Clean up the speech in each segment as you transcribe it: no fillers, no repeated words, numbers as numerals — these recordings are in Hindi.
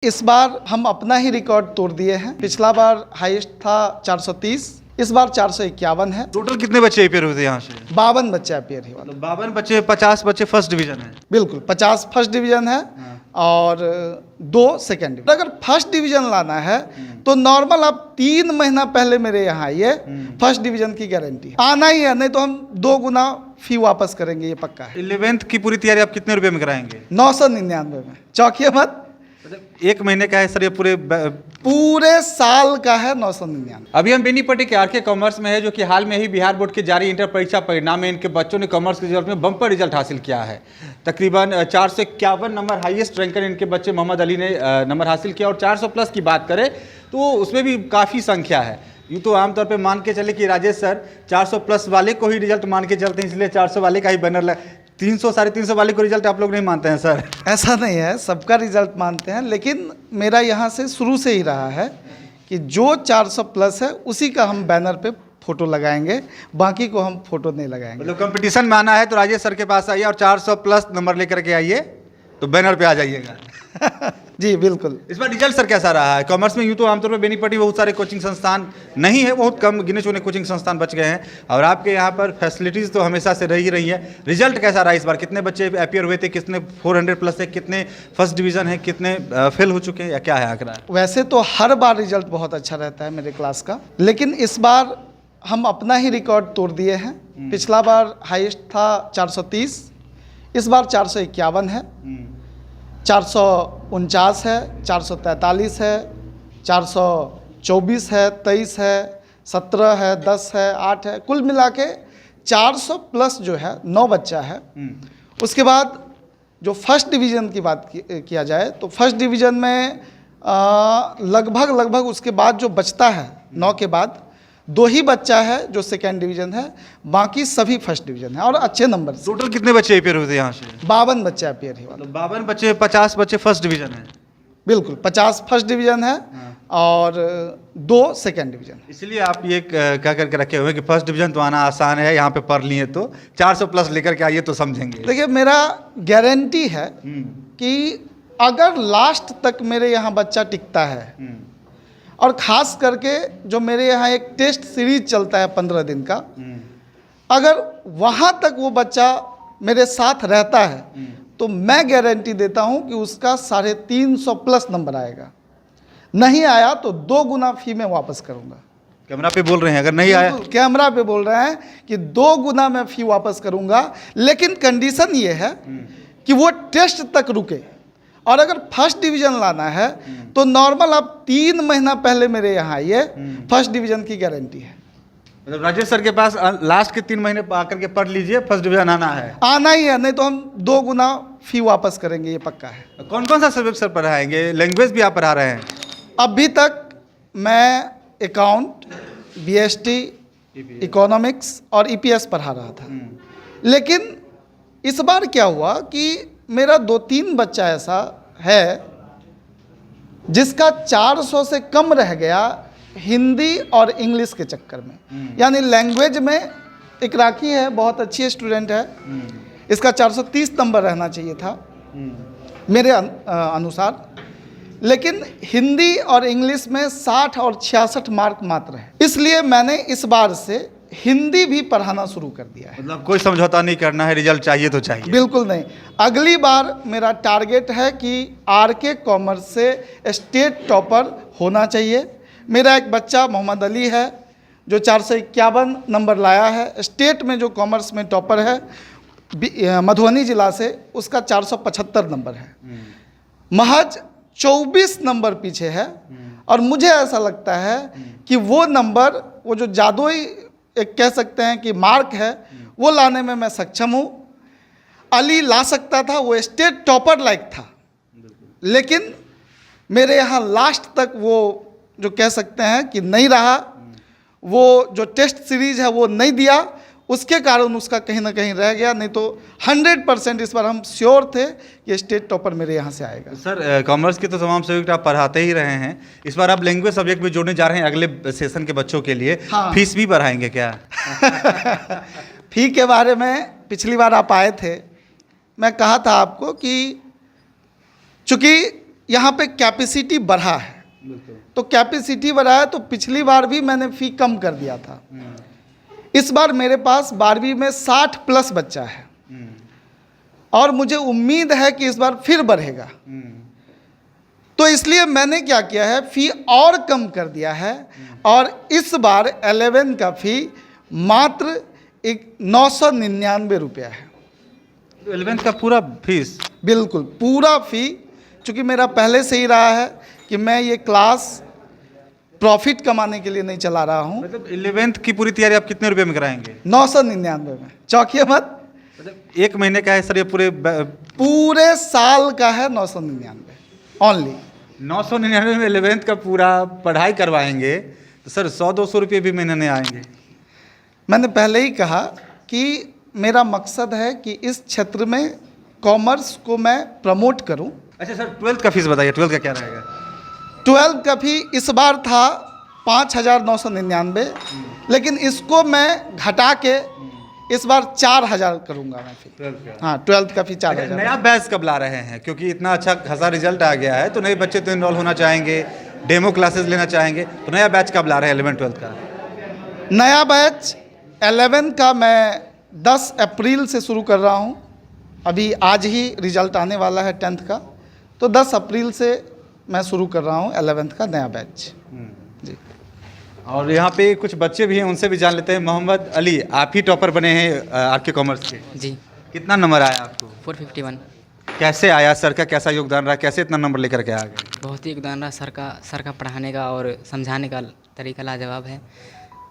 इस बार हम अपना ही रिकॉर्ड तोड़ दिए हैं। पिछला बार हाईएस्ट था 430, इस बार 451 है। टोटल कितने बच्चे अपियर हुए थे यहाँ से? 52 बच्चे अपियर हुआ। 52 बच्चे, 50 बच्चे फर्स्ट डिवीजन है। बिल्कुल, 50 फर्स्ट डिवीजन है और 2 सेकेंड डिवीजन। अगर फर्स्ट डिवीजन लाना है तो नॉर्मल आप 3 महीना पहले मेरे यहाँ आइए, फर्स्ट डिवीजन की गारंटी आना ही है, नहीं तो हम 2 गुना फी वापस करेंगे, ये पक्का है। 11th की पूरी तैयारी आप कितने रुपए में कराएंगे? 999 में। चौकिए मत, एक महीने का है सर, ये पूरे साल का है 999। अभी हम बेनीपट्टी के आरके कॉमर्स में है, जो कि हाल में ही बिहार बोर्ड के जारी इंटर परीक्षा परिणाम में इनके बच्चों ने कॉमर्स के रिजल्ट में बम्पर रिजल्ट हासिल किया है। तकरीबन 451 नंबर हाईएस्ट रैंकर इनके बच्चे मोहम्मद अली ने नंबर हासिल किया। और 400 प्लस की बात करें तो उसमें भी काफ़ी संख्या है। यूँ तो आमतौर पे मान के चले कि राजेश सर 400 प्लस वाले को ही रिजल्ट मान के चलते हैं, इसलिए 400 वाले का ही बैनर लगा। 300 साढ़े 300 वाले को रिजल्ट आप लोग नहीं मानते हैं सर? ऐसा नहीं है, सबका रिजल्ट मानते हैं, लेकिन मेरा यहाँ से शुरू से ही रहा है कि जो 400 प्लस है उसी का हम बैनर पे फोटो लगाएंगे, बाकी को हम फोटो नहीं लगाएंगे। मतलब कंपटीशन में आना है तो राजेश सर के पास आइए और 400 प्लस नंबर लेकर के आइए तो बैनर पे आ जाइएगा। जी बिल्कुल। इस बार रिजल्ट सर कैसा रहा है कॉमर्स में? यूँ तो आमतौर पर बेनीपट्टी बहुत सारे कोचिंग संस्थान नहीं है, बहुत कम गिने चुने कोचिंग संस्थान बच गए हैं, और आपके यहाँ पर फैसिलिटीज़ तो हमेशा से रही है। रिजल्ट कैसा रहा इस बार? कितने बच्चे अपियर हुए थे, कितने 400 प्लस है, कितने फर्स्ट डिवीज़न है, कितने फेल हो चुके हैं, या क्या है आंकड़ा? वैसे तो हर बार रिजल्ट बहुत अच्छा रहता है मेरे क्लास का, लेकिन इस बार हम अपना ही रिकॉर्ड तोड़ दिए हैं। पिछला बार हाईएस्ट था 430, इस बार 451 है, 449 है, 443 है, 424 है, 23 है, 17 है, 10 है, 8 है, कुल मिला के 400 प्लस जो है 9 बच्चा है। उसके बाद जो फर्स्ट डिवीज़न की बात किया जाए तो फर्स्ट डिवीज़न में लगभग उसके बाद जो बचता है 9 के बाद 2 ही बच्चा है जो सेकेंड डिवीज़न है, बाकी सभी फर्स्ट डिवीज़न है और अच्छे नंबर से। टोटल कितने बच्चे अपियर हुए थे यहाँ से? 52 बच्चे अपियर हुआ। 52 बच्चे, 50 बच्चे फर्स्ट डिवीजन है। बिल्कुल, 50 फर्स्ट डिवीज़न है और 2 सेकेंड डिवीज़न है। इसलिए आप ये क्या करके रखे हुए कि फर्स्ट डिवीजन तो आना आसान है, यहाँ पे पढ़ लिए तो 400 प्लस लेकर के आइए तो समझेंगे। देखिए, मेरा गारंटी है कि अगर लास्ट तक मेरे यहाँ बच्चा टिकता है, और ख़ास करके जो मेरे यहाँ एक टेस्ट सीरीज चलता है 15 दिन का, अगर वहाँ तक वो बच्चा मेरे साथ रहता है तो मैं गारंटी देता हूँ कि उसका 350 प्लस नंबर आएगा। नहीं आया तो 2 गुना फी में वापस करूँगा। कैमरा पे बोल रहे हैं, अगर नहीं आया? कैमरा पे बोल रहे हैं कि 2 गुना मैं फी वापस करूँगा, लेकिन कंडीशन ये है कि वो टेस्ट तक रुके। और अगर फर्स्ट डिवीज़न लाना है तो नॉर्मल आप 3 महीना पहले मेरे यहाँ आइए, फर्स्ट डिवीज़न की गारंटी है। मतलब राजेश सर के पास लास्ट के 3 महीने आकर के पढ़ लीजिए, फर्स्ट डिवीजन आना है। आना ही है, नहीं तो हम 2 गुना फी वापस करेंगे, ये पक्का है। कौन कौन सा सब्जेक्ट सर पढ़ाएंगे? लैंग्वेज भी आप पढ़ा रहे हैं? अभी तक मैं अकाउंट, बीएसटी, इकोनॉमिक्स और ईपीएस पढ़ा रहा था, लेकिन इस बार क्या हुआ कि मेरा 2-3 बच्चा ऐसा है जिसका 400 से कम रह गया हिंदी और इंग्लिश के चक्कर में। यानी लैंग्वेज में एक राखी है, बहुत अच्छी स्टूडेंट है, इसका 430 नंबर रहना चाहिए था मेरे अनुसार, लेकिन हिंदी और इंग्लिश में 60 और 66 मार्क मात्र है। इसलिए मैंने इस बार से हिंदी भी पढ़ाना शुरू कर दिया है। मतलब कोई समझौता नहीं करना है, रिजल्ट चाहिए तो चाहिए। बिल्कुल नहीं। अगली बार मेरा टारगेट है कि आरके कॉमर्स से स्टेट टॉपर होना चाहिए। मेरा एक बच्चा मोहम्मद अली है जो 451 नंबर लाया है, स्टेट में जो कॉमर्स में टॉपर है मधुबनी जिला से, उसका 475 नंबर है, महज 24 नंबर पीछे है। और मुझे ऐसा लगता है कि वो नंबर, वो जो जादुई एक कह सकते हैं कि मार्क है, वो लाने में मैं सक्षम हूँ। अली ला सकता था, वो स्टेट टॉपर लायक था, लेकिन मेरे यहाँ लास्ट तक वो जो कह सकते हैं कि नहीं रहा, वो जो टेस्ट सीरीज है वो नहीं दिया, उसके कारण उसका कहीं ना कहीं रह गया। नहीं तो 100% इस बार हम श्योर थे कि स्टेट टॉपर मेरे यहाँ से आएगा। सर कॉमर्स के तो तमाम सब्जेक्ट आप पढ़ाते ही रहे हैं, इस बार आप लैंग्वेज सब्जेक्ट भी जोड़ने जा रहे हैं अगले सेशन के बच्चों के लिए। हाँ। फीस भी बढ़ाएंगे क्या? फी के बारे में पिछली बार आप आए थे, मैं कहा था आपको कि चूँकि यहाँ पे कैपेसिटी बढ़ा है, तो कैपेसिटी बढ़ा है तो पिछली बार भी मैंने फ़ी कम कर दिया था। इस बार मेरे पास 12वीं में 60 प्लस बच्चा है और मुझे उम्मीद है कि इस बार फिर बढ़ेगा। तो इसलिए मैंने क्या किया है, फ़ी और कम कर दिया है और इस बार 11 का फ़ी मात्र 999 रुपया है। 11th का पूरा फीस? बिल्कुल पूरा फ़ी, चूँकि मेरा पहले से ही रहा है कि मैं ये क्लास प्रॉफिट कमाने के लिए नहीं चला रहा हूँ। मतलब 11th की पूरी तैयारी आप कितने रुपए में कराएंगे? 999 में, चौंकिए मत। मतलब एक महीने का है सर ये पूरे साल का है 999 ओनली। 999 में 11th का पूरा पढ़ाई करवाएंगे तो सर 100-200 रुपये भी महीने नहीं आएंगे। मैंने पहले ही कहा कि मेरा मकसद है कि इस क्षेत्र में कॉमर्स को मैं प्रमोट करूं। अच्छा सर 12th का फीस बताइए, 12th का क्या रहेगा? 12 का फी इस बार था 5,999, लेकिन इसको मैं घटा के इस बार 4,000 करूंगा मैं फी। हाँ 12th का फी 4,000। नया बैच कब ला रहे हैं? क्योंकि इतना अच्छा खासा रिजल्ट आ गया है तो नए बच्चे तो इनरोल होना चाहेंगे, डेमो क्लासेस लेना चाहेंगे, तो नया बैच कब ला रहे हैं 11th-12th का? नया बैच 11 का मैं 10 अप्रैल से शुरू कर रहा हूँ। अभी आज ही रिजल्ट आने वाला है 10th का, तो 10 अप्रैल से मैं शुरू कर रहा हूँ 11th का नया बैच जी। और यहाँ पे कुछ बच्चे भी हैं, उनसे भी जान लेते हैं। मोहम्मद अली, आप ही टॉपर बने हैं आरके कॉमर्स के। जी। कितना नंबर आया आपको? 451। कैसे आया? सर का कैसा योगदान रहा? कैसे इतना नंबर लेकर के आ गए? बहुत ही योगदान रहा सर का पढ़ाने का और समझाने का तरीका लाजवाब है।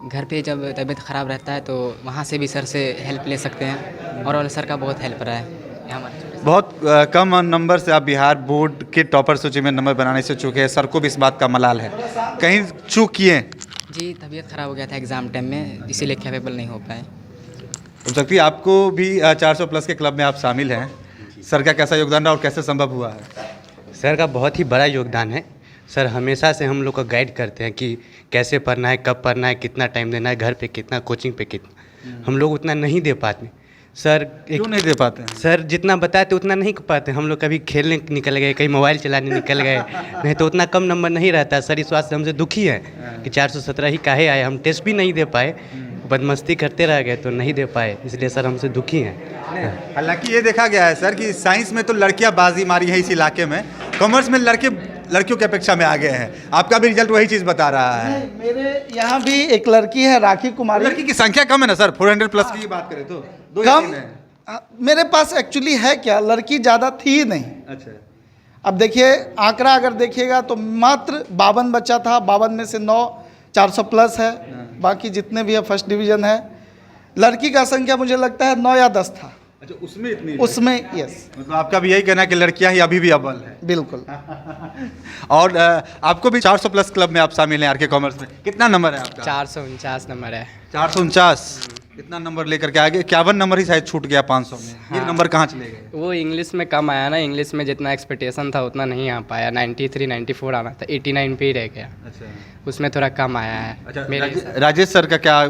घर पे जब तबीयत ख़राब रहता है तो वहाँ से भी सर से हेल्प ले सकते हैं और सर का बहुत हेल्प रहा है हमारे। बहुत कम नंबर से आप बिहार बोर्ड के टॉपर सूची में नंबर बनाने से चूके हैं। सर को भी इस बात का मलाल है, कहीं चूक किए? जी, तबीयत ख़राब हो गया था एग्ज़ाम टाइम में, इसीलिए कैपेबल नहीं हो पाए। हो सकती है आपको भी 400 प्लस के क्लब में आप शामिल हैं। सर का कैसा योगदान रहा और कैसे संभव हुआ है? सर का बहुत ही बड़ा योगदान है। सर हमेशा से हम लोग को गाइड करते हैं कि कैसे पढ़ना है, कब पढ़ना है, कितना टाइम देना है, घर पे कितना, कोचिंग पे कितना। हम लोग उतना नहीं दे पाते सर। क्यों नहीं दे पाते हैं? सर जितना बताते उतना नहीं कर पाते। हम लोग कभी खेलने निकल गए, कहीं मोबाइल चलाने निकल गए, नहीं तो उतना कम नंबर नहीं रहता। सर इस बात से हमसे दुखी है कि 417 ही काहे आए। हम टेस्ट भी नहीं दे पाए, बदमस्ती करते रह गए तो नहीं दे पाए, इसलिए सर हमसे दुखी हैं। हालांकि ये देखा गया है सर कि साइंस में तो लड़कियां बाजी मारी है इस इलाके में, कॉमर्स में लड़के लड़कियों की अपेक्षा में आ गए हैं। आपका भी रिजल्ट वही चीज़ बता रहा है। मेरे यहाँ भी एक लड़की है, राखी कुमारी। लड़की की संख्या कम है ना सर? 400 प्लस की बात करें तो 2 या 3 है। मेरे पास एक्चुअली है क्या, लड़की ज़्यादा थी नहीं। अच्छा। अब देखिए आंकड़ा अगर देखिएगा तो मात्र 52 बच्चा था, 52 में से 9 400 प्लस है, बाकी जितने भी है फर्स्ट डिवीज़न है। लड़की का संख्या मुझे लगता है 9 या 10 था। अच्छा, उसमें इतनी? उसमें यस। मतलब आपका भी यही कहना है कि लड़कियां ही अभी भी अव्वल है? बिल्कुल। और आपको भी 400 प्लस क्लब में आप शामिल हैं आरके कॉमर्स में। कितना नंबर है आपका? 449 नंबर है। 449। इतना नंबर लेकर के आगे 51 नंबर ही शायद छूट गया 500 में। ये नंबर कहाँ चले गए? वो इंग्लिश में कम आया ना, इंग्लिश में जितना एक्सपेक्टेशन था उतना नहीं आ पाया। 93 94 आना था, 89 पे ही रह गया। अच्छा, उसमें थोड़ा कम आया है। अच्छा। मेरे राजेश सर का क्या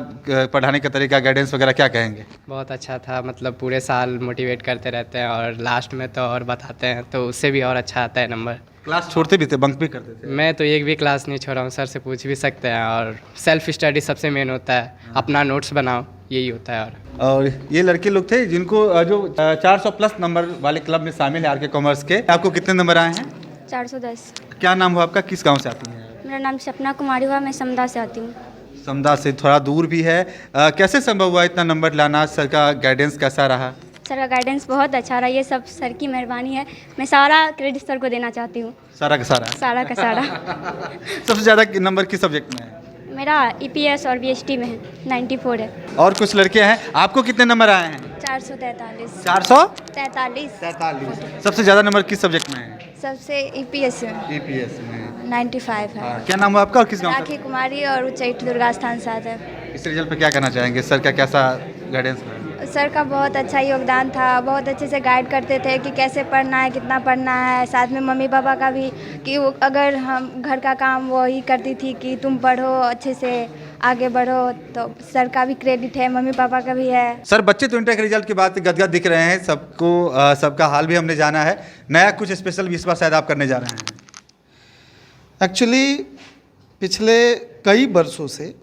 पढ़ाने का तरीका, गाइडेंस वगैरह क्या कहेंगे? बहुत अच्छा था, मतलब पूरे साल मोटिवेट करते रहते हैं और लास्ट में तो और बताते हैं, तो उससे भी और अच्छा आता है नंबर। क्लास छोड़ते भी थे, बंक भी करते थे? मैं तो एक भी क्लास नहीं छोड़ा हूँ, सर से पूछ भी सकते हैं। और सेल्फ स्टडी सबसे मेन होता है, अपना नोट्स बनाओ, यही होता है। और ये लड़के लोग थे जिनको जो 400 प्लस नंबर वाले क्लब में शामिल है आरके कॉमर्स के। आपको कितने नंबर आए हैं? 410। क्या नाम हुआ आपका? किस गांव से आती हैं? मेरा नाम सपना कुमारी हुआ, मैं समदा से आती हूँ। समदा से थोड़ा दूर भी है। कैसे संभव हुआ इतना नंबर लाना? सर का गाइडेंस कैसा रहा? सर का गाइडेंस बहुत अच्छा रहा, ये सब सर की मेहरबानी है। मैं सारा क्रेडिट सर को देना चाहती हूँ। सारा का सारा? सारा का सारा। सबसे ज़्यादा नंबर किस सब्जेक्ट में है? मेरा EPS और BST में है, 94 है। और कुछ लड़के हैं, आपको कितने नंबर आए हैं? 443। 443। सबसे ज़्यादा नंबर किस सब्जेक्ट में है? सबसे EPS में EPS में 95 है। क्या नाम हुआ आपका और किस गाँव राखी कुमारी और उच्चैठ दुर्गा स्थान साथ है। इस रिजल्ट पे क्या कहना चाहेंगे? सर का कैसा गाइडेंस रहा? सर का बहुत अच्छा योगदान था, बहुत अच्छे से गाइड करते थे कि कैसे पढ़ना है, कितना पढ़ना है। साथ में मम्मी पापा का भी कि वो अगर हम घर का काम वो ही करती थी कि तुम पढ़ो अच्छे से आगे बढ़ो, तो सर का भी क्रेडिट है, मम्मी पापा का भी है। सर बच्चे तो इंटर के रिजल्ट के बाद गदगद दिख रहे हैं, सबको सबका हाल भी हमने जाना है। नया कुछ स्पेशल भी इस बार शायद आप करने जा रहे हैं? एक्चुअली पिछले कई वर्षों से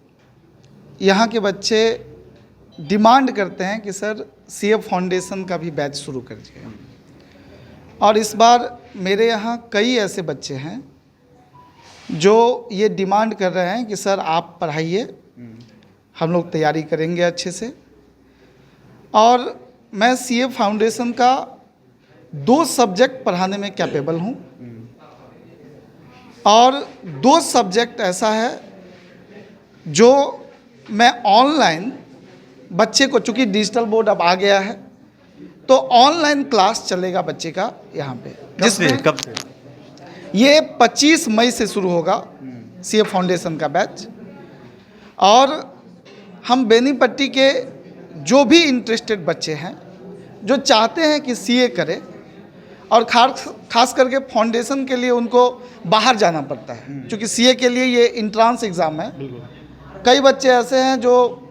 यहाँ के बच्चे डिमांड करते हैं कि सर सीए फाउंडेशन का भी बैच शुरू करिए, और इस बार मेरे यहाँ कई ऐसे बच्चे हैं जो ये डिमांड कर रहे हैं कि सर आप पढ़ाइए, हम लोग तैयारी करेंगे अच्छे से। और मैं सीए फाउंडेशन का 2 सब्जेक्ट पढ़ाने में कैपेबल हूँ, और 2 सब्जेक्ट ऐसा है जो मैं ऑनलाइन बच्चे को, चूँकि डिजिटल बोर्ड अब आ गया है, तो ऑनलाइन क्लास चलेगा बच्चे का यहाँ पे, जिसमें कब से? ये 25 मई से शुरू होगा सीए फाउंडेशन का बैच। और हम बेनीपट्टी के जो भी इंटरेस्टेड बच्चे हैं जो चाहते हैं कि सीए करें, और खास करके फाउंडेशन के लिए उनको बाहर जाना पड़ता है, क्योंकि सीए के लिए ये इंट्रांस एग्ज़ाम है। कई बच्चे ऐसे हैं जो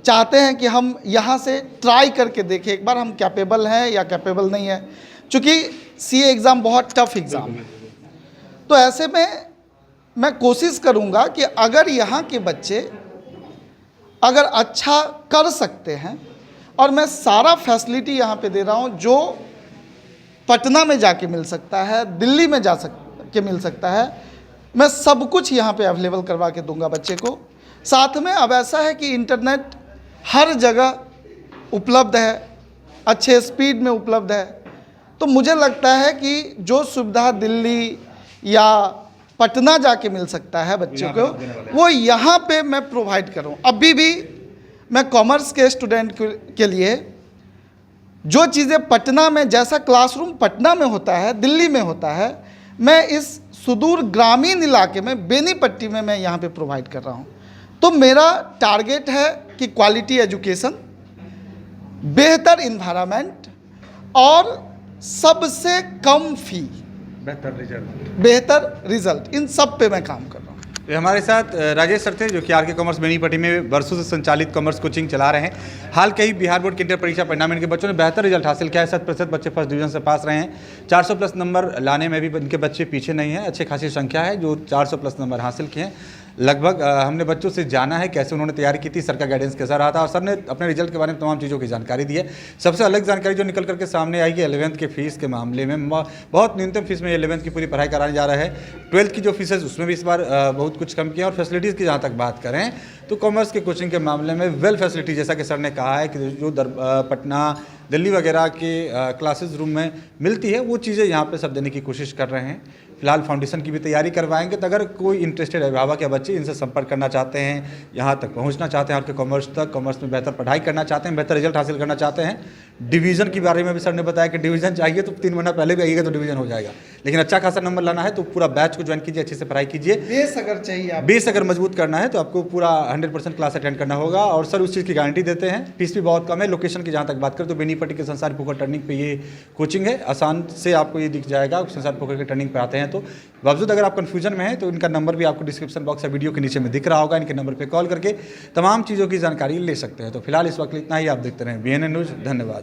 चाहते हैं कि हम यहाँ से ट्राई करके देखें एक बार हम कैपेबल हैं या कैपेबल नहीं है, क्योंकि सीए एग्ज़ाम बहुत टफ एग्ज़ाम है। तो ऐसे में मैं कोशिश करूँगा कि अगर यहाँ के बच्चे अगर अच्छा कर सकते हैं, और मैं सारा फैसिलिटी यहाँ पे दे रहा हूँ जो पटना में जाके मिल सकता है, दिल्ली में के मिल सकता है, मैं सब कुछ यहाँ पे अवेलेबल करवा के दूंगा बच्चे को। साथ में अब ऐसा है कि इंटरनेट हर जगह उपलब्ध है, अच्छे स्पीड में उपलब्ध है, तो मुझे लगता है कि जो सुविधा दिल्ली या पटना जाके मिल सकता है बच्चे को, वो यहाँ पे मैं प्रोवाइड करूँ। अभी भी मैं कॉमर्स के स्टूडेंट के लिए जो चीज़ें पटना में, जैसा क्लासरूम पटना में होता है, दिल्ली में होता है, मैं इस सुदूर ग्रामीण इलाके में बेनीपट्टी में मैं यहाँ पे प्रोवाइड कर रहा हूँ। तो मेरा टारगेट है कि क्वालिटी एजुकेशन, बेहतर इन्वायरमेंट और सबसे कम फ़ी, बेहतर रिजल्ट, इन सब पे मैं काम कर रहा हूँ। तो हमारे साथ राजेश सर थे, जो कि आरके कॉमर्स बेनीपट्टी में वर्षों से संचालित कॉमर्स कोचिंग चला रहे हैं। हाल के ही बिहार बोर्ड की इंटर परीक्षा परिणाम में इनके बच्चों ने बेहतर रिजल्ट हासिल किया है। 100% बच्चे फर्स्ट डिवीजन से पास रहे हैं। 400+ नंबर लाने में भी इनके बच्चे पीछे नहीं हैं। अच्छी खासी संख्या है जो 400+ नंबर हासिल किए हैं। लगभग हमने बच्चों से जाना है कैसे उन्होंने तैयारी की थी, सर का गाइडेंस कैसा रहा था, और सर ने अपने रिजल्ट के बारे में तमाम चीज़ों की जानकारी दी है। सबसे अलग जानकारी जो निकल करके सामने आई कि 11th के फीस के मामले में बहुत न्यूनतम फीस में 11th की पूरी पढ़ाई कराने जा रहा है। 12th की जो फीस है उसमें भी इस बार बहुत कुछ कम किया। और फैसिलिटीज़ की जहाँ तक बात करें तो कॉमर्स के कोचिंग के मामले में वेल फैसिलिटी, जैसा कि सर ने कहा है कि जो पटना दिल्ली वगैरह के क्लासेस रूम में मिलती है वो चीज़ें यहाँ पे सब देने की कोशिश कर रहे हैं। फिलहाल फाउंडेशन की भी तैयारी करवाएंगे। तो अगर कोई इंटरेस्टेड अभिभावक या बच्चे इनसे संपर्क करना चाहते हैं, यहाँ तक पहुँचना चाहते हैं, आपके कॉमर्स तक, कॉमर्स में बेहतर पढ़ाई करना चाहते हैं, बेहतर रिजल्ट हासिल करना चाहते हैं, डिवीज़न के बारे में भी सर ने बताया कि डिवीज़न चाहिए तो 3 महीना पहले भी आइएगा तो डिवीज़न हो जाएगा, लेकिन अच्छा खासा नंबर लाना है तो पूरा बैच को ज्वाइन कीजिए, अच्छे से पढ़ाई कीजिए। बेस अगर चाहिए आप, बेस अगर मजबूत करना है तो आपको पूरा 100% क्लास अटेंड करना होगा। और सर उस चीज़ की गारंटी देते हैं। फीस भी बहुत कम है। लोकेशन की जहाँ तक बात करें तो बेनीपट्टी के संसार पोखर टर्निंग पे ये कोचिंग है। आसान से आपको ये दिख जाएगा, संसार पोखर के टर्निंग पे आते हैं। तो बावजूद अगर आप कन्फ्यूजन में हैं तो इनका नंबर भी आपको डिस्क्रिप्शन बॉक्स या वीडियो के नीचे में दिख रहा होगा। इनके नंबर पर कॉल करके तमाम चीज़ों की जानकारी ले सकते हैं। तो फिलहाल इस वक्त इतना ही। आप देखते रहें BNN न्यूज़। धन्यवाद।